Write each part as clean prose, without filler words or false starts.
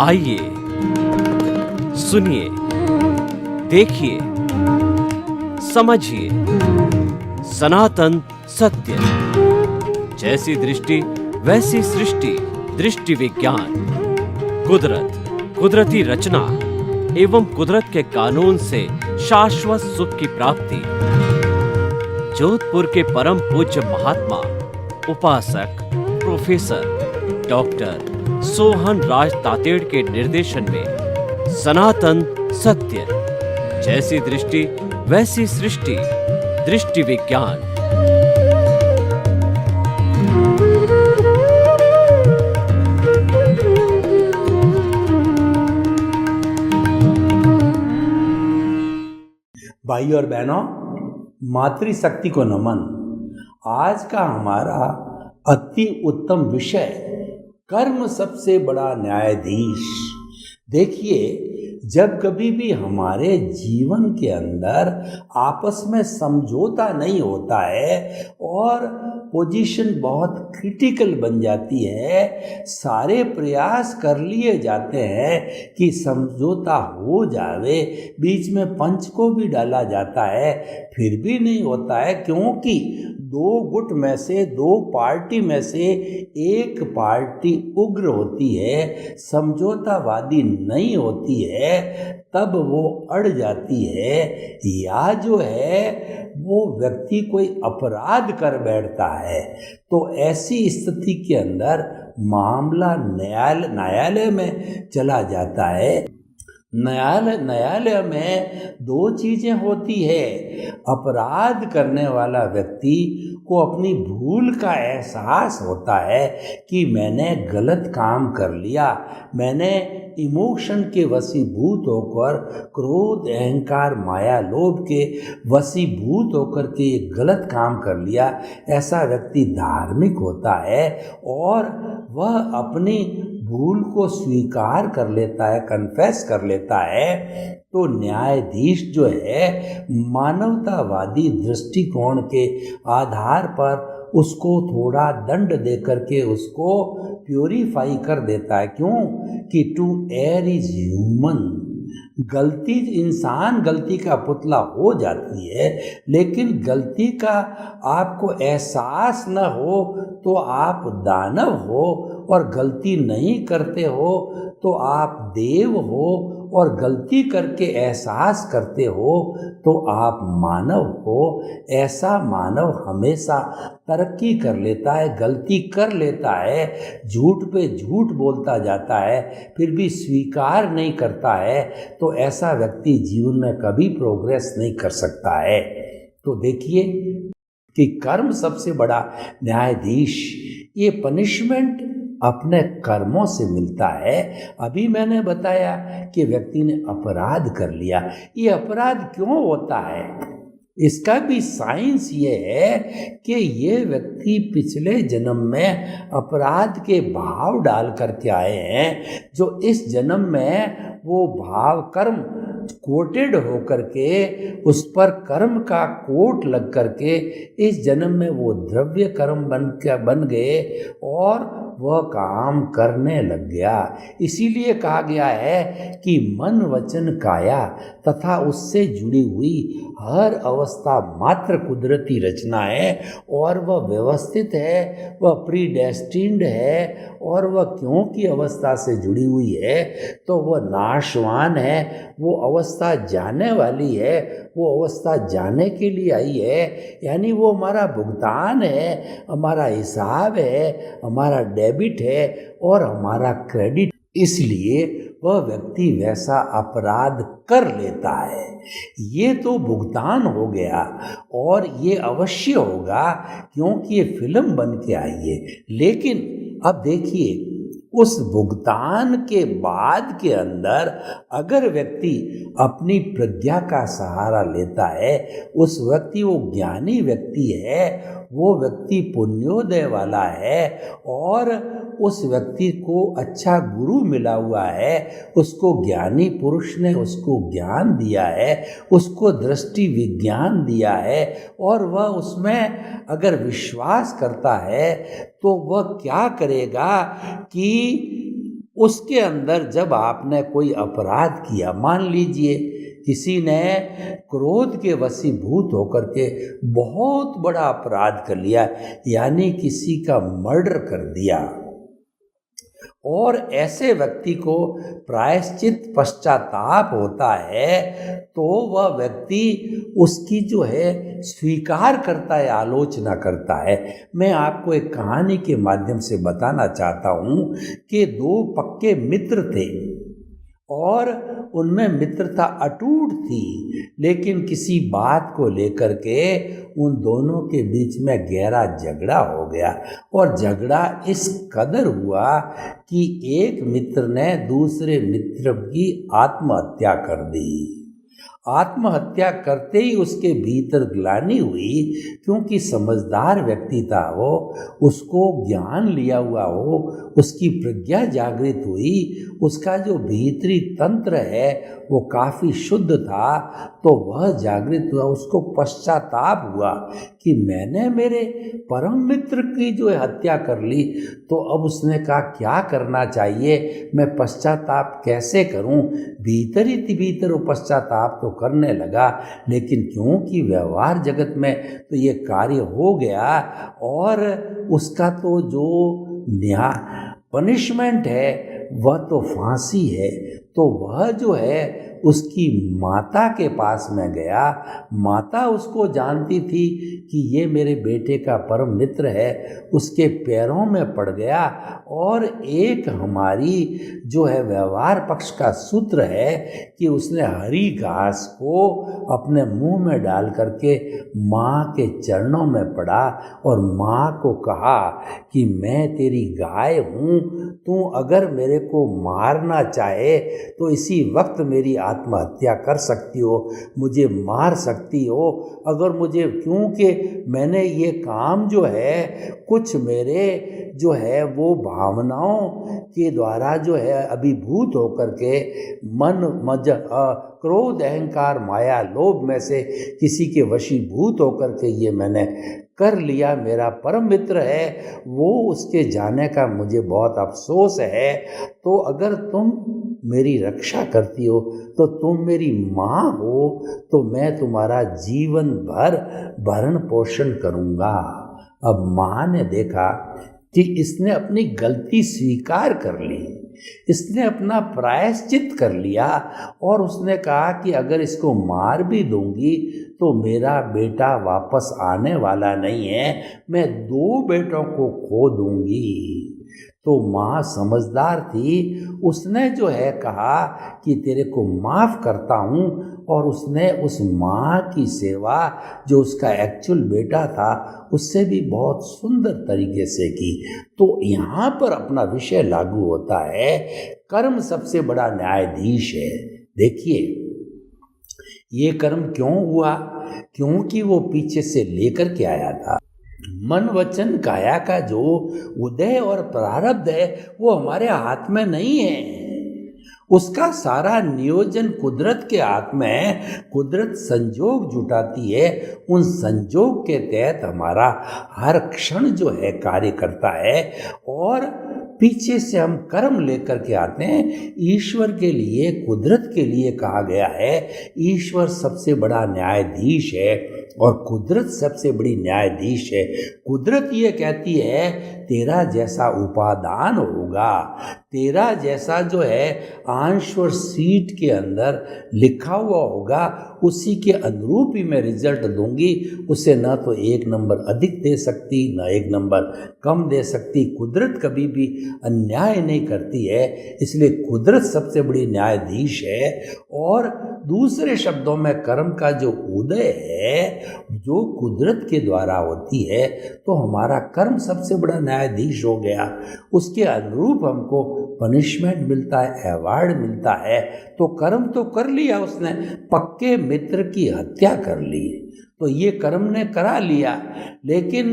आइए, सुनिए, देखिए, समझिए सनातन सत्य। जैसी दृष्टि वैसी सृष्टि, दृष्टि विज्ञान। कुदरत, कुदरती रचना एवं कुदरत के कानून से शाश्वत सुख की प्राप्ति। जोधपुर के परम पूज्य महात्मा उपासक प्रोफेसर डॉक्टर सोहन राज तातेड़ के निर्देशन में सनातन सत्य। जैसी दृष्टि वैसी सृष्टि, दृष्टि विज्ञान। भाई और बहनों, मातृशक्ति को नमन। आज का हमारा अति उत्तम विषय कर्म सबसे बड़ा न्यायाधीश। देखिए, जब कभी भी हमारे जीवन के अंदर आपस में समझौता नहीं होता है और पोजीशन बहुत क्रिटिकल बन जाती है, सारे प्रयास कर लिए जाते हैं कि समझौता हो जावे, बीच में पंच को भी डाला जाता है, फिर भी नहीं होता है, क्योंकि दो गुट में से, दो पार्टी में से एक पार्टी उग्र होती है, समझौतावादी नहीं होती है, तब वो अड़ जाती है, या जो है वो व्यक्ति कोई अपराध कर बैठता है। तो ऐसी स्थिति के अंदर मामला न्यायालय में चला जाता है। न्यायालय में दो चीजें होती है। अपराध करने वाला व्यक्ति को अपनी भूल का एहसास होता है कि मैंने गलत काम कर लिया, मैंने इमोशन के वशीभूत होकर, क्रोध, अहंकार, माया, लोभ के वशीभूत होकर के गलत काम कर लिया। ऐसा व्यक्ति धार्मिक होता है और वह अपनी भूल को स्वीकार कर लेता है, कन्फेस कर लेता है। तो न्यायाधीश जो है मानवतावादी दृष्टिकोण के आधार पर उसको थोड़ा दंड दे करके उसको प्योरीफाई कर देता है। क्यों? कि टू एयर इज ह्यूमन। गलती, इंसान गलती का पुतला हो जाती है, लेकिन गलती का आपको एहसास न हो तो आप दानव हो, और गलती नहीं करते हो तो आप देव हो, और गलती करके एहसास करते हो तो आप मानव हो। ऐसा मानव हमेशा तरक्की कर लेता है, गलती कर लेता है, झूठ पे झूठ बोलता जाता है, फिर भी स्वीकार नहीं करता है, तो ऐसा व्यक्ति जीवन में कभी प्रोग्रेस नहीं कर सकता है। तो देखिए कि कर्म सबसे बड़ा न्यायाधीश, ये पनिशमेंट अपने कर्मों से मिलता है। अभी मैंने बताया कि व्यक्ति ने अपराध कर लिया। ये अपराध क्यों होता है? इसका भी साइंस ये है कि ये व्यक्ति पिछले जन्म में अपराध के भाव डाल करके आए हैं, जो इस जन्म में वो भाव कर्म कोटेड होकर के, उस पर कर्म का कोट लग करके इस जन्म में वो द्रव्य कर्म बन गए और वह काम करने लग गया। इसीलिए कहा गया है कि मन, वचन, काया तथा उससे जुड़ी हुई हर अवस्था मात्र कुदरती रचना है, और वह व्यवस्थित है, वह प्रीडेस्टिन्ड है, और वह क्यों की अवस्था से जुड़ी हुई है तो वह नाशवान है। वो अवस्था जाने वाली है, वो अवस्था जाने के लिए आई है, यानी वो हमारा भुगतान है, हमारा हिसाब है, हमारा डेबिट है और हमारा क्रेडिट। इसलिए वह व्यक्ति वैसा अपराध कर लेता है। ये तो भुगतान हो गया, और ये अवश्य होगा क्योंकि ये फिल्म बन के आई है। लेकिन अब देखिए, उस भुगतान के बाद के अंदर अगर व्यक्ति अपनी प्रज्ञा का सहारा लेता है, उस व्यक्ति, वो ज्ञानी व्यक्ति है, वो व्यक्ति पुण्योदय वाला है, और उस व्यक्ति को अच्छा गुरु मिला हुआ है, उसको ज्ञानी पुरुष ने उसको ज्ञान दिया है, उसको दृष्टि विज्ञान दिया है, और वह उसमें अगर विश्वास करता है तो वह क्या करेगा कि उसके अंदर जब आपने कोई अपराध किया, मान लीजिए किसी ने क्रोध के वशीभूत होकर के बहुत बड़ा अपराध कर लिया, यानी किसी का मर्डर कर दिया, और ऐसे व्यक्ति को प्रायश्चित पश्चाताप होता है, तो वह व्यक्ति उसकी जो है स्वीकार करता है, आलोचना करता है। मैं आपको एक कहानी के माध्यम से बताना चाहता हूँ कि दो पक्के मित्र थे और उनमें मित्रता अटूट थी, लेकिन किसी बात को लेकर के उन दोनों के बीच में गहरा झगड़ा हो गया, और झगड़ा इस कदर हुआ कि एक मित्र ने दूसरे मित्र की आत्महत्या कर दी। आत्महत्या करते ही उसके भीतर ग्लानि हुई, क्योंकि समझदार व्यक्ति था वो, उसको ज्ञान लिया हुआ हो, उसकी प्रज्ञा जागृत हुई, उसका जो भीतरी तंत्र है वो काफ़ी शुद्ध था, तो वह जागृत हुआ, उसको पश्चाताप हुआ कि मैंने मेरे परम मित्र की जो है हत्या कर ली। तो अब उसने कहा क्या करना चाहिए, मैं पश्चाताप कैसे करूं? भीतर ही भीतर वो पश्चाताप तो करने लगा, लेकिन क्योंकि व्यवहार जगत में तो ये कार्य हो गया, और उसका तो जो न्याय पनिशमेंट है वह तो फांसी है, तो वह जो है उसकी माता के पास में गया। माता उसको जानती थी कि ये मेरे बेटे का परम मित्र है, उसके पैरों में पड़ गया, और एक हमारी जो है व्यवहार पक्ष का सूत्र है कि उसने हरी घास को अपने मुंह में डाल करके माँ के चरणों में पड़ा और माँ को कहा कि मैं तेरी गाय हूँ, तू अगर मेरे को मारना चाहे तो इसी वक्त मेरी आत्महत्या कर सकती हो, मुझे मार सकती हो, अगर मुझे, क्योंकि मैंने ये काम जो है कुछ मेरे जो है वो भावनाओं के द्वारा जो है अभिभूत होकर के मन मज क्रोध अहंकार माया लोभ में से किसी के वशीभूत होकर के ये मैंने कर लिया। मेरा परम मित्र है वो, उसके जाने का मुझे बहुत अफसोस है, तो अगर तुम मेरी रक्षा करती हो तो तुम मेरी माँ हो, तो मैं तुम्हारा जीवन भर भरण पोषण करूँगा। अब माँ ने देखा कि इसने अपनी गलती स्वीकार कर ली, इसने अपना प्रायश्चित कर लिया, और उसने कहा कि अगर इसको मार भी दूंगी तो मेरा बेटा वापस आने वाला नहीं है, मैं 2 बेटों को खो दूंगी। तो माँ समझदार थी, उसने जो है कहा कि तेरे को माफ़ करता हूँ, और उसने उस माँ की सेवा जो उसका एक्चुअल बेटा था उससे भी बहुत सुंदर तरीके से की। तो यहाँ पर अपना विषय लागू होता है, कर्म सबसे बड़ा न्यायाधीश है। देखिए ये कर्म क्यों हुआ, क्योंकि वो पीछे से लेकर के आया था। मन वचन काया का जो उदय और प्रारब्ध है वो हमारे हाथ में नहीं है, उसका सारा नियोजन कुदरत के हाथ में है। कुदरत संजोग जुटाती है, उन संजोग के तहत हमारा हर क्षण जो है कार्य करता है, और पीछे से हम कर्म लेकर के आते हैं। ईश्वर के लिए, कुदरत के लिए कहा गया है, ईश्वर सबसे बड़ा न्यायाधीश है और कुदरत सबसे बड़ी न्यायाधीश है। कुदरत ये कहती है तेरा जैसा उपादान होगा, तेरा जैसा जो है अंश और सीट के अंदर लिखा हुआ होगा, उसी के अनुरूप ही मैं रिजल्ट दूंगी। उसे ना तो 1 नंबर अधिक दे सकती, ना 1 नंबर कम दे सकती। कुदरत कभी भी अन्याय नहीं करती है, इसलिए कुदरत सबसे बड़ी न्यायाधीश है। और दूसरे शब्दों में कर्म का जो उदय है जो कुदरत के द्वारा होती है, तो हमारा कर्म सबसे बड़ा न्यायाधीश हो गया। उसके अनुरूप हमको पनिशमेंट मिलता है, अवार्ड मिलता है। तो कर्म तो कर लिया उसने, पक्के मित्र की हत्या कर ली, तो ये कर्म ने करा लिया। लेकिन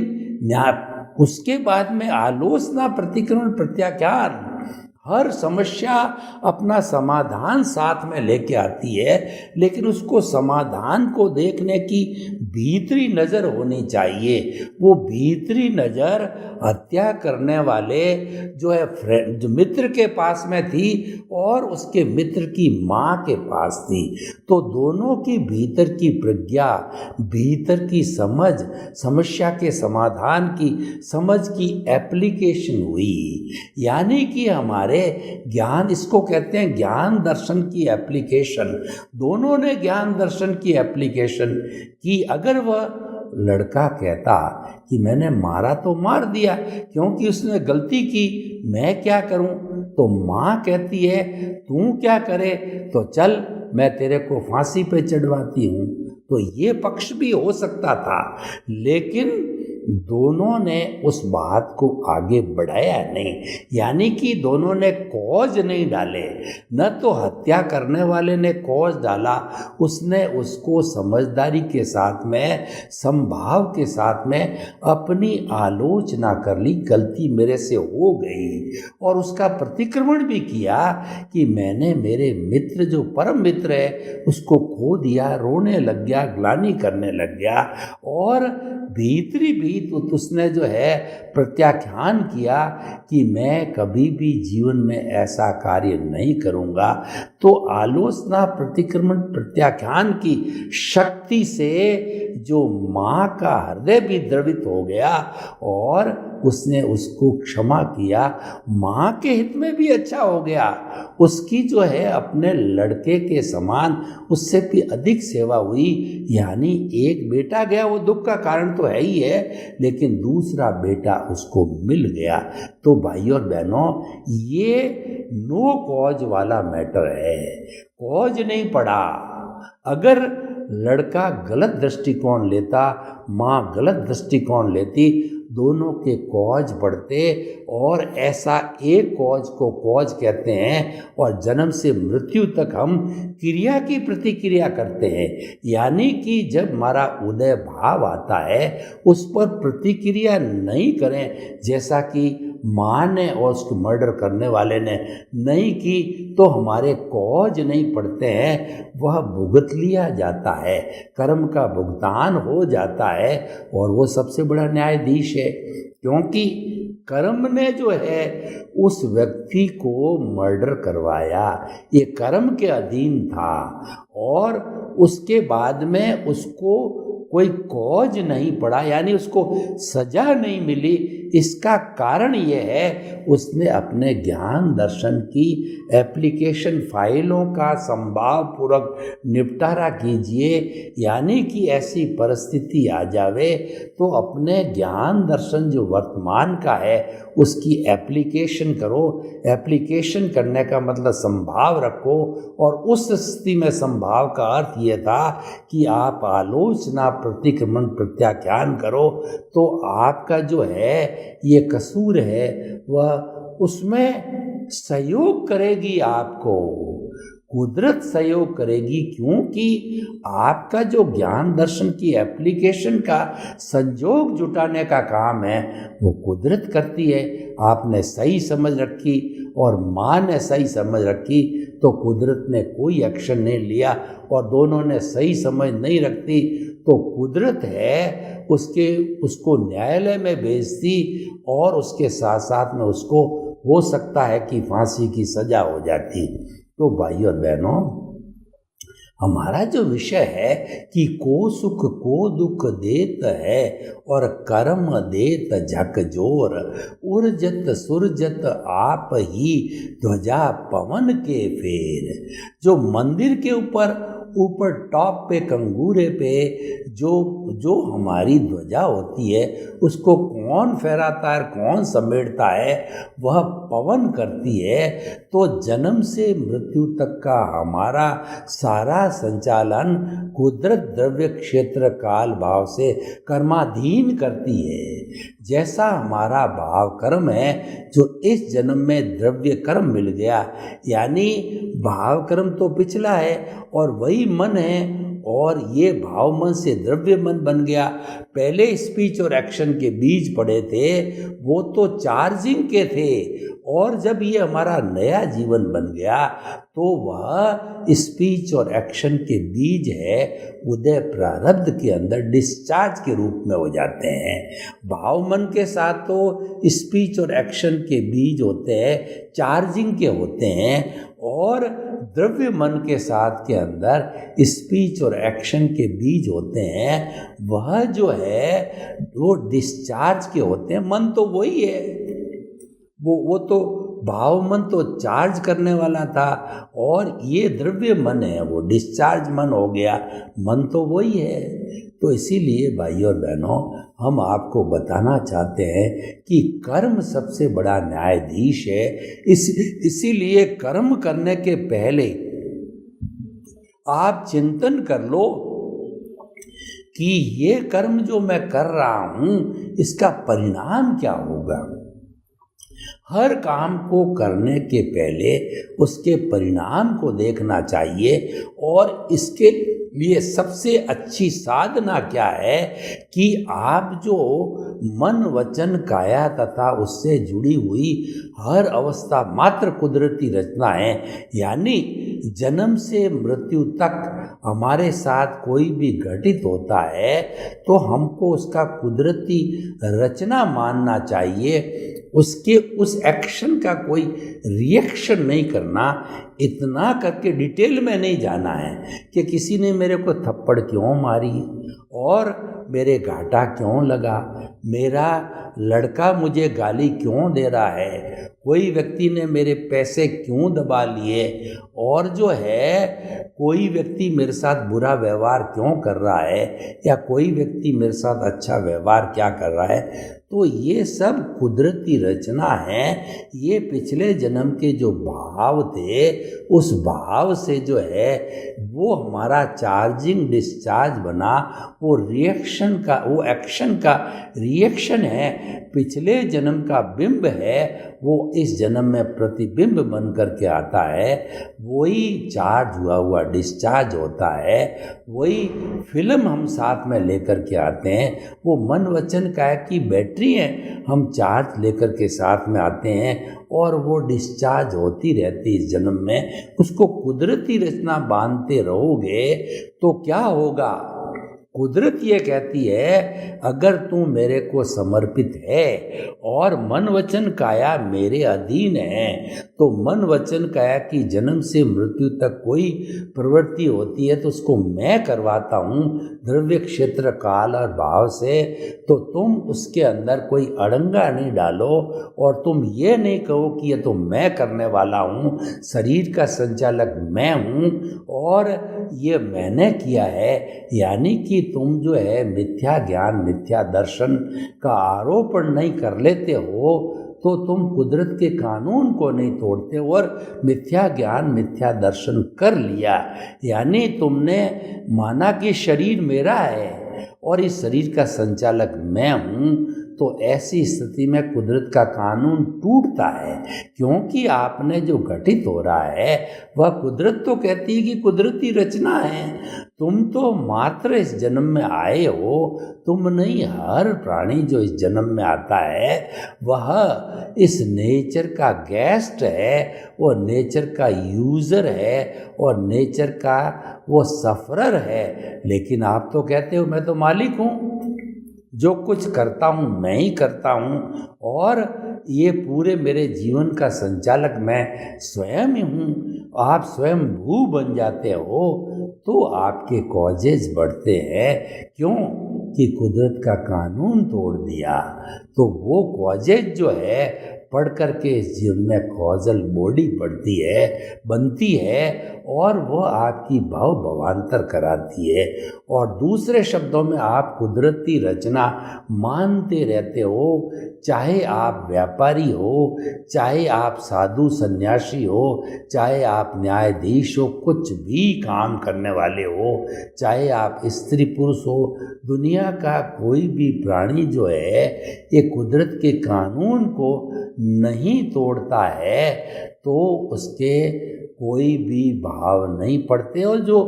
उसके बाद में आलोचना, प्रतिक्रमण, प्रत्याख्यान, हर समस्या अपना समाधान साथ में लेके आती है, लेकिन उसको समाधान को देखने की भीतरी नज़र होनी चाहिए। वो भीतरी नज़र हत्या करने वाले जो है फ्रेंड, जो मित्र के पास में थी और उसके मित्र की माँ के पास थी। तो दोनों की भीतर की प्रज्ञा, भीतर की समझ, समस्या के समाधान की समझ की एप्लीकेशन हुई। यानी कि हमारे ज्ञान, इसको कहते हैं ज्ञान दर्शन की एप्लीकेशन। दोनों ने ज्ञान दर्शन की एप्लीकेशन की। अगर वह लड़का कहता कि मैंने मारा तो मार दिया क्योंकि उसने गलती की, मैं क्या करूं, तो माँ कहती है तू क्या करे, तो चल मैं तेरे को फांसी पे चढ़वाती हूँ। तो ये पक्ष भी हो सकता था, लेकिन दोनों ने उस बात को आगे बढ़ाया नहीं। यानी कि दोनों ने कॉज नहीं डाले। न तो हत्या करने वाले ने कॉज डाला, उसने उसको समझदारी के साथ में, संभाव के साथ में अपनी आलोचना कर ली, गलती मेरे से हो गई, और उसका प्रतिक्रमण भी किया कि मैंने मेरे मित्र, जो परम मित्र है, उसको खो दिया। रोने लग गया, ग्लानि करने लग गया, और भीतरी भीत उसने जो है प्रत्याख्यान किया कि मैं कभी भी जीवन में ऐसा कार्य नहीं करूँगा। तो आलोचना, प्रतिक्रमण, प्रत्याख्यान की शक्ति से जो माँ का हृदय भी द्रवित हो गया और उसने उसको क्षमा किया। माँ के हित में भी अच्छा हो गया, उसकी जो है अपने लड़के के समान उससे भी अधिक सेवा हुई। यानी एक बेटा गया, वो दुख का कारण तो है ही है, लेकिन दूसरा बेटा उसको मिल गया। तो भाइयों और बहनों, ये नो कॉज वाला मैटर है, कॉज नहीं पड़ा। अगर लड़का गलत दृष्टिकोण लेता, माँ गलत दृष्टिकोण लेती, दोनों के कॉज पढ़ते, और ऐसा एक कॉज को कॉज कहते हैं। और जन्म से मृत्यु तक हम क्रिया की प्रतिक्रिया करते हैं। यानी कि जब हमारा उदय भाव आता है, उस पर प्रतिक्रिया नहीं करें, जैसा कि माँ ने और उसको मर्डर करने वाले ने नहीं की, तो हमारे कॉज नहीं पड़ते हैं, वह भुगत लिया जाता है, कर्म का भुगतान हो जाता है। और वो सबसे बड़ा न्यायाधीश है, क्योंकि कर्म ने जो है उस व्यक्ति को मर्डर करवाया, ये कर्म के अधीन था, और उसके बाद में उसको कोई कॉज नहीं पड़ा, यानी उसको सजा नहीं मिली। इसका कारण ये है, उसने अपने ज्ञान दर्शन की एप्लीकेशन फाइलों का संभाव पूर्वक निपटारा कीजिए। यानी कि ऐसी परिस्थिति आ जावे तो अपने ज्ञान दर्शन जो वर्तमान का है उसकी एप्लीकेशन करो। एप्लीकेशन करने का मतलब संभाव रखो, और उस स्थिति में संभाव का अर्थ ये था कि आप आलोचना, प्रतिक्रमण, प्रत्याख्यान करो, तो आपका जो है ये कसूर है वह उसमें सहयोग करेगी, आपको कुदरत सहयोग करेगी, क्योंकि आपका जो ज्ञान दर्शन की एप्लीकेशन का संजोग जुटाने का काम है वो कुदरत करती है। आपने सही समझ रखी और माँ ने सही समझ रखी, तो कुदरत ने कोई एक्शन नहीं लिया, और दोनों ने सही समझ नहीं रखती तो कुदरत है उसको न्यायालय में भेजती, और उसके साथ साथ में उसको हो सकता है कि फांसी की सजा हो जाती। तो भाइयों और बहनों, हमारा जो विषय है कि को सुख को दुख देत है, और कर्म देत झकझोर, उर्जत सुरजत आप ही ध्वजा पवन के फेर। जो मंदिर के ऊपर टॉप पे, कंगूरे पे जो हमारी ध्वजा होती है, उसको कौन फहराता है, कौन समेटता है, वह पवन करती है। तो जन्म से मृत्यु तक का हमारा सारा संचालन कुदरत द्रव्य क्षेत्र काल भाव से कर्माधीन करती है। जैसा हमारा भाव कर्म है, जो इस जन्म में द्रव्य कर्म मिल गया, यानी भाव कर्म तो पिछला है और वही मन है, और ये भाव मन से द्रव्य मन बन गया। पहले स्पीच और एक्शन के बीज पड़े थे, वो तो चार्जिंग के थे, और जब ये हमारा नया जीवन बन गया तो वह स्पीच और एक्शन के बीज है उदय प्रारब्ध के अंदर डिस्चार्ज के रूप में हो जाते हैं। भाव मन के साथ तो स्पीच और एक्शन के बीज होते हैं, चार्जिंग के होते हैं, और द्रव्य मन के साथ के अंदर स्पीच और एक्शन के बीज होते हैं, वह जो है वो डिस्चार्ज के होते हैं। मन तो वही है, वो तो भाव मन तो चार्ज करने वाला था, और ये द्रव्य मन है वो डिस्चार्ज मन हो गया। मन तो वही है। तो इसीलिए भाइयों और बहनों, हम आपको बताना चाहते हैं कि कर्म सबसे बड़ा न्यायाधीश है। इसीलिए कर्म करने के पहले आप चिंतन कर लो कि ये कर्म जो मैं कर रहा हूँ इसका परिणाम क्या होगा। हर काम को करने के पहले उसके परिणाम को देखना चाहिए, और इसके लिए सबसे अच्छी साधना क्या है कि आप जो मन वचन काया तथा उससे जुड़ी हुई हर अवस्था मात्र कुदरती रचना है, यानी जन्म से मृत्यु तक हमारे साथ कोई भी घटित होता है तो हमको उसका कुदरती रचना मानना चाहिए। उसके उस एक्शन का कोई रिएक्शन नहीं करना। इतना करके डिटेल में नहीं जाना है कि किसी ने मेरे को थप्पड़ क्यों मारी और मेरे घाटा क्यों लगा, मेरा लड़का मुझे गाली क्यों दे रहा है, कोई व्यक्ति ने मेरे पैसे क्यों दबा लिए, और जो है कोई व्यक्ति मेरे साथ बुरा व्यवहार क्यों कर रहा है, या कोई व्यक्ति मेरे साथ अच्छा व्यवहार क्या कर रहा है। तो ये सब कुदरती रचना है। ये पिछले जन्म के जो भाव थे उस भाव से जो है वो हमारा चार्जिंग डिस्चार्ज बना, वो रिएक्शन का, वो एक्शन का रिएक्शन है, पिछले जन्म का बिंब है, वो इस जन्म में प्रतिबिंब बन करके आता है। वही चार्ज हुआ डिस्चार्ज होता है, वही फिल्म हम साथ में लेकर के आते हैं। वो मन वचन काय की बैटरी है, हम चार्ज लेकर के साथ में आते हैं और वो डिस्चार्ज होती रहती इस जन्म में। उसको कुदरती रचना बांधते रहोगे तो क्या होगा। कुदरत ये कहती है अगर तू मेरे को समर्पित है और मन वचन काया मेरे अधीन है, तो मन वचन काया की जन्म से मृत्यु तक कोई प्रवृत्ति होती है तो उसको मैं करवाता हूँ द्रव्य क्षेत्र काल और भाव से। तो तुम उसके अंदर कोई अड़ंगा नहीं डालो और तुम ये नहीं कहो कि ये तो मैं करने वाला हूँ, शरीर का संचालक मैं हूँ और ये मैंने किया है। यानी कि तुम जो है मिथ्या ज्ञान मिथ्या दर्शन का आरोपण नहीं कर लेते हो तो तुम कुदरत के कानून को नहीं तोड़ते और मिथ्या ज्ञान मिथ्या दर्शन कर लिया। यानी तुमने माना कि शरीर मेरा है और इस शरीर का संचालक मैं हूँ। तो ऐसी स्थिति में कुदरत का कानून टूटता है, क्योंकि आपने जो घटित हो रहा है वह कुदरत तो कहती है कि कुदरती रचना है। तुम तो मात्र इस जन्म में आए हो, तुम नहीं। हर प्राणी जो इस जन्म में आता है वह इस नेचर का गेस्ट है, वो नेचर का यूज़र है और नेचर का वो सफरर है। लेकिन आप तो कहते हो मैं तो मालिक हूँ, जो कुछ करता हूँ मैं ही करता हूँ और ये पूरे मेरे जीवन का संचालक मैं स्वयं ही हूँ। आप स्वयं भू बन जाते हो तो आपके कॉजेज बढ़ते हैं। क्यों? कि कुदरत का कानून तोड़ दिया। तो वो कॉजेज जो है पढ़ कर के इस जीवन में कॉजल बॉडी बढ़ती है, बनती है और वो आपकी भाव भवांतर कराती है। और दूसरे शब्दों में आप कुदरती रचना मानते रहते हो, चाहे आप व्यापारी हो, चाहे आप साधु सन्यासी हो, चाहे आप न्यायाधीश हो, कुछ भी काम करने वाले हो, चाहे आप स्त्री पुरुष हो, दुनिया का कोई भी प्राणी जो है ये कुदरत के कानून को नहीं तोड़ता है तो उसके कोई भी भाव नहीं पड़ते। और जो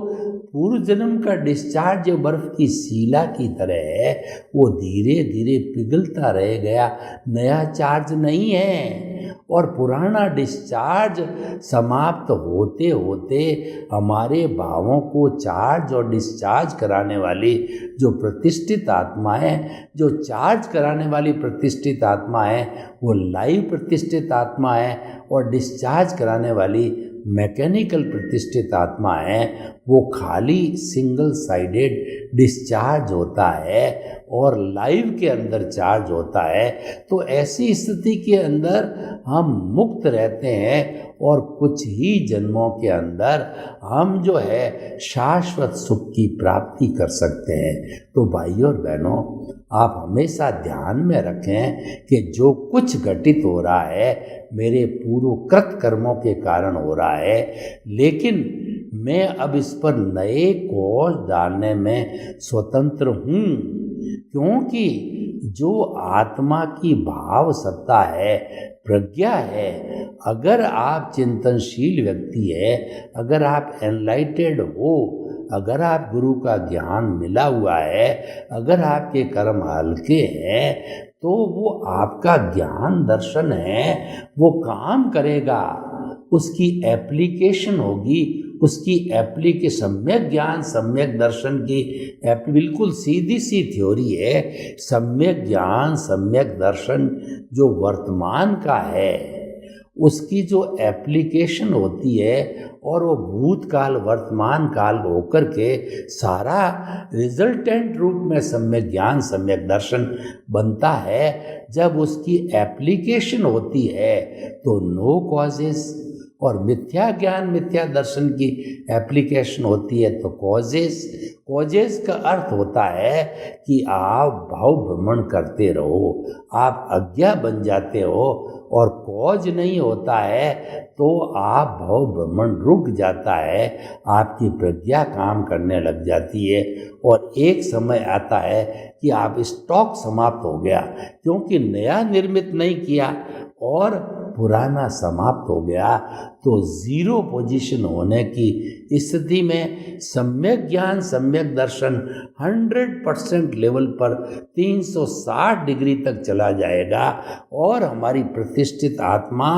पूर्व जन्म का डिस्चार्ज जो बर्फ की सीला की तरह है, वो धीरे धीरे पिघलता रह गया, नया चार्ज नहीं है। और पुराना डिस्चार्ज समाप्त होते होते हमारे भावों को चार्ज और डिस्चार्ज कराने वाली जो प्रतिष्ठित आत्मा है, जो चार्ज कराने वाली प्रतिष्ठित आत्मा है, वो लाइव प्रतिष्ठित आत्मा है, और डिस्चार्ज कराने वाली मैकेनिकल प्रतिष्ठित आत्मा है, वो खाली सिंगल साइडेड डिस्चार्ज होता है और लाइव के अंदर चार्ज होता है। तो ऐसी स्थिति के अंदर हम मुक्त रहते हैं और कुछ ही जन्मों के अंदर हम जो है शाश्वत सुख की प्राप्ति कर सकते हैं। तो भाइयों और बहनों, आप हमेशा ध्यान में रखें कि जो कुछ घटित हो रहा है मेरे पूर्वकृत कर्मों के कारण हो रहा है, लेकिन मैं अब इस पर नए कोष डालने में स्वतंत्र हूँ, क्योंकि जो आत्मा की भाव सत्ता है, प्रज्ञा है, अगर आप चिंतनशील व्यक्ति है, अगर आप एनलाइटेड हो, अगर आप गुरु का ज्ञान मिला हुआ है, अगर आपके कर्म हल्के हैं, तो वो आपका ज्ञान दर्शन है, वो काम करेगा, उसकी एप्लीकेशन होगी, उसकी एप्लीकेशन सम्यक ज्ञान सम्यक दर्शन की बिल्कुल सीधी सी थ्योरी है। सम्यक ज्ञान सम्यक दर्शन जो वर्तमान का है, उसकी जो एप्लीकेशन होती है और वो भूतकाल वर्तमान काल होकर के सारा रिजल्टेंट रूप में सम्यक ज्ञान सम्यक दर्शन बनता है। जब उसकी एप्लीकेशन होती है तो नो कॉजेस, और मिथ्या ज्ञान मिथ्या दर्शन की एप्लीकेशन होती है तो कॉजेस। कॉजेस का अर्थ होता है कि आप भाव भ्रमण करते रहो, आप अज्ञा बन जाते हो, और कॉज नहीं होता है तो आप भाव भ्रमण रुक जाता है, आपकी प्रज्ञा काम करने लग जाती है, और एक समय आता है कि आप स्टॉक समाप्त हो गया, क्योंकि नया निर्मित नहीं किया और पुराना समाप्त हो गया। तो जीरो पोजीशन होने की स्थिति में सम्यक ज्ञान सम्यक दर्शन 100% लेवल पर 360 डिग्री तक चला जाएगा, और हमारी प्रतिष्ठित आत्मा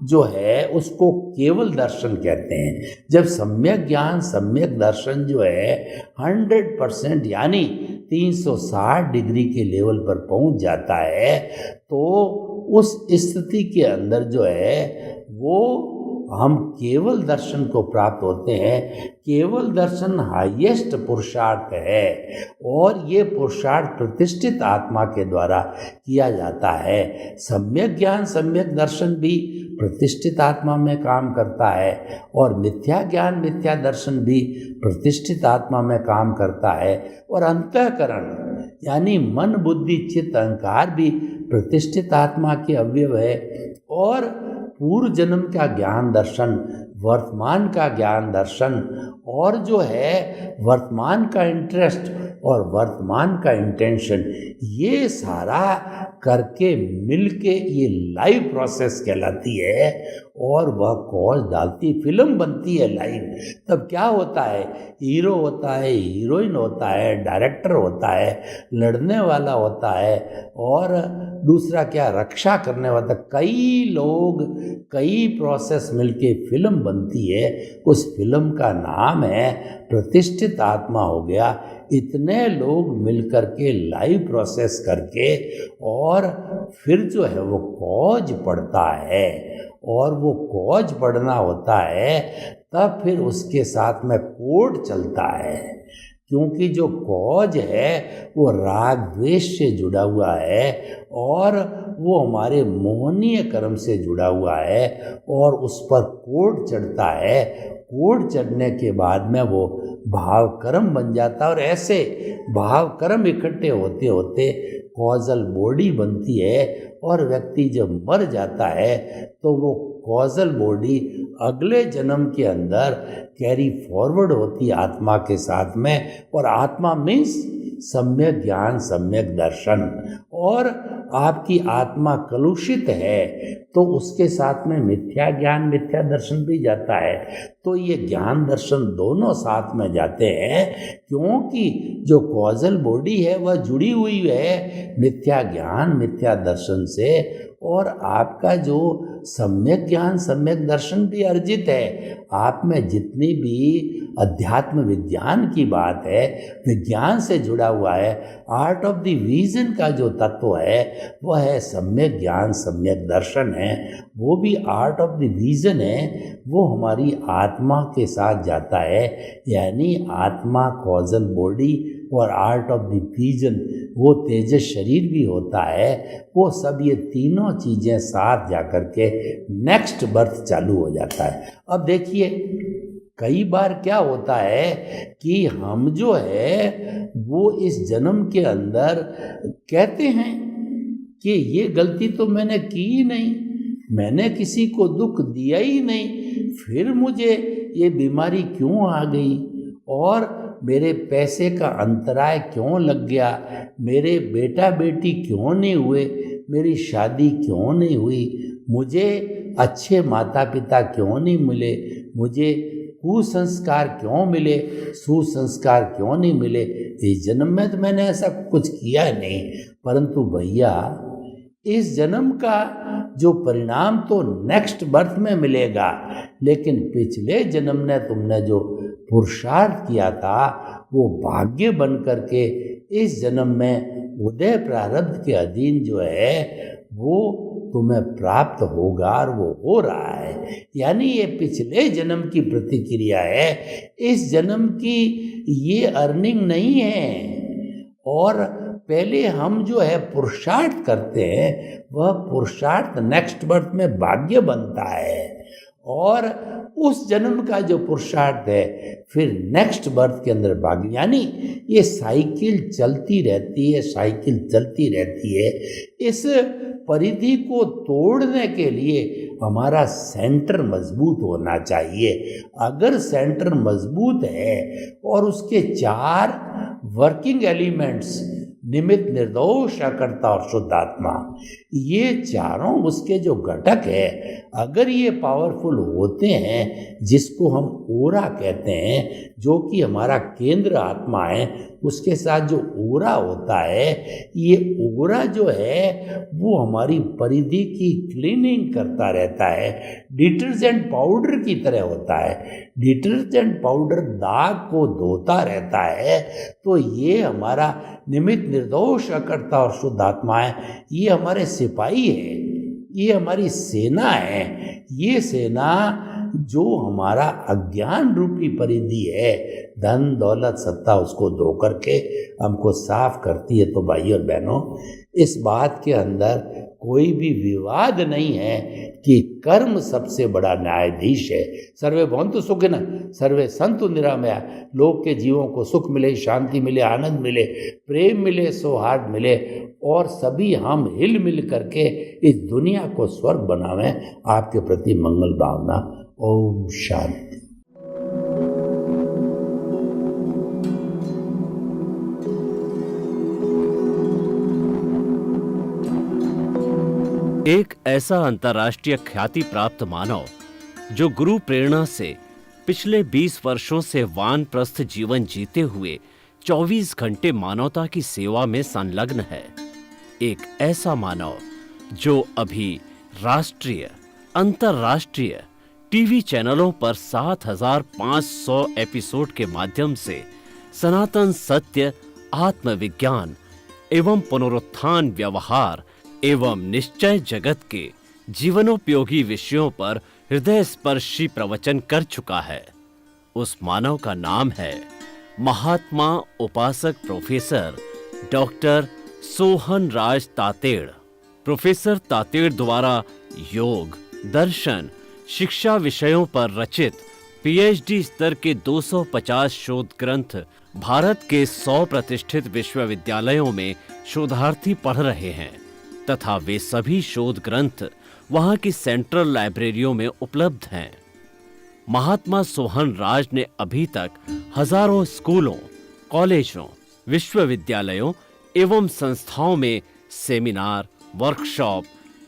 जो है उसको केवल दर्शन कहते हैं। जब सम्यक ज्ञान सम्यक दर्शन जो है 100% यानी 360 डिग्री के लेवल पर पहुंच जाता है, तो उस स्थिति के अंदर जो है वो हम केवल दर्शन को प्राप्त होते हैं। केवल दर्शन हाईएस्ट पुरुषार्थ है, और ये पुरुषार्थ प्रतिष्ठित आत्मा के द्वारा किया जाता है। सम्यक ज्ञान सम्यक दर्शन भी प्रतिष्ठित आत्मा में काम करता है, और मिथ्या ज्ञान मिथ्या दर्शन भी प्रतिष्ठित आत्मा में काम करता है, और अंतःकरण यानी मन बुद्धि चित्त अहंकार भी प्रतिष्ठित आत्मा के अवयव है। और पूर्व जन्म का ज्ञान दर्शन, वर्तमान का ज्ञान दर्शन, और जो है वर्तमान का इंटरेस्ट और वर्तमान का इंटेंशन, ये सारा करके मिलके ये लाइव प्रोसेस कहलाती है, और वह कॉज डालती, फिल्म बनती है लाइव। तब क्या होता है, हीरो होता है, हीरोइन होता है, डायरेक्टर होता है, लड़ने वाला होता है, और दूसरा क्या, रक्षा करने वाला। कई लोग कई प्रोसेस मिलके फिल्म बनती है, उस फिल्म का नाम है प्रतिष्ठित आत्मा हो गया। इतने लोग मिलकर के लाइव प्रोसेस करके, और फिर जो है वो कॉज पड़ता है, और वो कॉज पढ़ना होता है, तब फिर उसके साथ में कोड चलता है, क्योंकि जो कॉज है वो राग द्वेष से जुड़ा हुआ है, और वो हमारे मोहनीय कर्म से जुड़ा हुआ है, और उस पर कोड चढ़ता है। कोड चढ़ने के बाद में वो भाव कर्म बन जाता है, और ऐसे भाव कर्म इकट्ठे होते होते कॉजल बॉडी बनती है, और व्यक्ति जब मर जाता है तो वो कॉजल बॉडी अगले जन्म के अंदर कैरी फॉरवर्ड होती है आत्मा के साथ में। और आत्मा मीन्स सम्यक ज्ञान सम्यक दर्शन, और आपकी आत्मा कलुषित है तो उसके साथ में मिथ्या ज्ञान मिथ्या दर्शन भी जाता है। तो ये ज्ञान दर्शन दोनों साथ में जाते हैं, क्योंकि जो कॉजल बॉडी है वह जुड़ी हुई है मिथ्या ज्ञान मिथ्या दर्शन से, और आपका जो सम्यक ज्ञान सम्यक दर्शन भी अर्जित है। आप में जितनी भी अध्यात्म विज्ञान की बात है, विज्ञान से जुड़ा हुआ है, आर्ट ऑफ द विजन का जो तत्व है वह है सम्यक ज्ञान सम्यक दर्शन है। वो भी आर्ट ऑफ द विजन है, वो हमारी आत्मा के साथ जाता है, यानी आत्मा कॉजल बॉडी और आर्ट ऑफ द विजन वो तेजस शरीर भी होता है। वो सब ये तीनों चीज़ें साथ जाकर के नेक्स्ट बर्थ चालू हो जाता है। अब देखिए, कई बार क्या होता है कि हम जो है वो इस जन्म के अंदर कहते हैं कि ये गलती तो मैंने की ही नहीं, मैंने किसी को दुख दिया ही नहीं, फिर मुझे ये बीमारी क्यों आ गई, और मेरे पैसे का अंतराय क्यों लग गया, मेरे बेटा बेटी क्यों नहीं हुए, मेरी शादी क्यों नहीं हुई, मुझे अच्छे माता पिता क्यों नहीं मिले, मुझे कुसंस्कार क्यों मिले, सुसंस्कार क्यों नहीं मिले। इस जन्म में तो मैंने ऐसा कुछ किया नहीं, परंतु भैया इस जन्म का जो परिणाम तो नेक्स्ट बर्थ में मिलेगा, लेकिन पिछले जन्म ने तुमने जो पुरुषार्थ किया था वो भाग्य बन करके इस जन्म में उदय प्रारब्ध के अधीन जो है वो तुम्हें प्राप्त होगा, और वो हो रहा है। यानी ये पिछले जन्म की प्रतिक्रिया है, इस जन्म की ये अर्निंग नहीं है। और पहले हम जो है पुरुषार्थ करते हैं, वह पुरुषार्थ नेक्स्ट बर्थ में भाग्य बनता है, और उस जन्म का जो पुरुषार्थ है फिर नेक्स्ट बर्थ के अंदर भाग्य। यानी ये साइकिल चलती रहती है, साइकिल चलती रहती है। इस परिधि को तोड़ने के लिए हमारा सेंटर मजबूत होना चाहिए। अगर सेंटर मजबूत है और उसके 4 वर्किंग एलिमेंट्स निमित्त निर्दोष अकर्ता और शुद्ध आत्मा, ये चारों उसके जो घटक है, अगर ये पावरफुल होते हैं, जिसको हम ओरा कहते हैं, जो कि हमारा केंद्र आत्मा है, उसके साथ जो ओरा होता है, ये ओरा जो है वो हमारी परिधि की क्लीनिंग करता रहता है, डिटर्जेंट पाउडर की तरह होता है। डिटर्जेंट पाउडर दाग को धोता रहता है। तो ये हमारा निमित्त निर्दोष अकर्ता और शुद्ध आत्मा है, ये हमारे सिपाही है, ये हमारी सेना है। ये सेना जो हमारा अज्ञान रूपी परिधि है, धन दौलत सत्ता, उसको धो करके हमको साफ करती है। तो भाई और बहनों, इस बात के अंदर कोई भी विवाद नहीं है कि कर्म सबसे बड़ा न्यायाधीश है। सर्वे भवन्तु सुखिनः, सर्वे सन्तु निरामया। लोग के जीवों को सुख मिले, शांति मिले, आनंद मिले, प्रेम मिले, सौहार्द मिले, और सभी हम हिल मिल करके इस दुनिया को स्वर्ग बनावें। आपके प्रति मंगल भावना। ओम शांति। एक ऐसा अंतर्राष्ट्रीय ख्याति प्राप्त मानव जो गुरु प्रेरणा से पिछले 20 वर्षों से वानप्रस्थ जीवन जीते हुए 24 घंटे मानवता की सेवा में संलग्न है। एक ऐसा मानव जो अभी राष्ट्रीय अंतर्राष्ट्रीय टीवी चैनलों पर 7,500 एपिसोड के माध्यम से सनातन सत्य, आत्मविज्ञान एवं पुनरुत्थान व्यवहार एवं निश्चय जगत के जीवनोपयोगी विषयों पर हृदय स्पर्शी प्रवचन कर चुका है। उस मानव का नाम है महात्मा उपासक प्रोफेसर डॉक्टर सोहन राज तातेड़। प्रोफेसर तातेड़ द्वारा योग, दर्शन, शिक्षा विषयों पर रचित पीएचडी स्तर के 250 शोध ग्रंथ भारत के 100 प्रतिष्ठित विश्वविद्यालयों में शोधार्थी पढ़ रहे हैं तथा वे सभी शोध ग्रंथ वहां की सेंट्रल लाइब्रेरियों में उपलब्ध हैं। महात्मा सोहन राज ने अभी तक हजारों स्कूलों, कॉलेजों, विश्वविद्यालयों एवं संस्थाओं में सेमिनार, वर्कशॉप,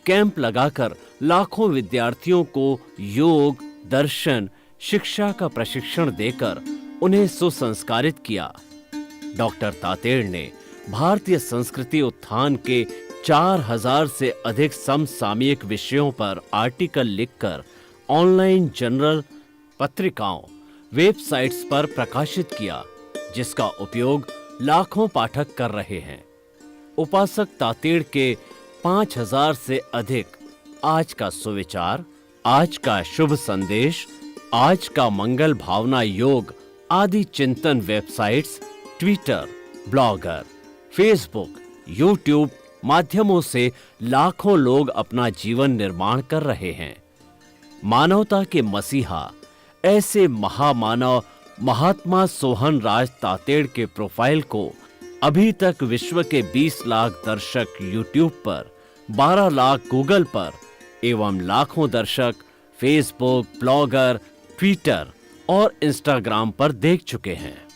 कैंप लगाकर लाखों विद्यार्थियों को योग, दर्शन, शिक्षा का प्रशिक्षण देकर उन्हें सुसंस्कारित किया। डॉक्टर तातेड़ ने भारतीय संस्कृति उत्थान के 4000 से अधिक समसामयिक विषयों पर आर्टिकल लिखकर ऑनलाइन जर्नल, पत्रिकाओं, वेबसाइट्स पर प्रकाशित किया, जिसका उपयोग लाखों पाठक कर रहे हैं। उपासक तातेड़ के 5000 से अधिक आज का सुविचार, आज का शुभ संदेश, आज का मंगल भावना योग आदि चिंतन websites, Twitter, blogger, Facebook, YouTube माध्यमों से लाखों लोग अपना जीवन निर्माण कर रहे हैं। मानवता के मसीहा ऐसे महामानव महात्मा सोहन राज तातेड़ के प्रोफाइल को अभी तक विश्व के 20 लाख दर्शक यूट्यूब पर, 12 लाख गूगल पर एवं लाखों दर्शक फेसबुक, ब्लॉगर, ट्विटर और इंस्टाग्राम पर देख चुके हैं।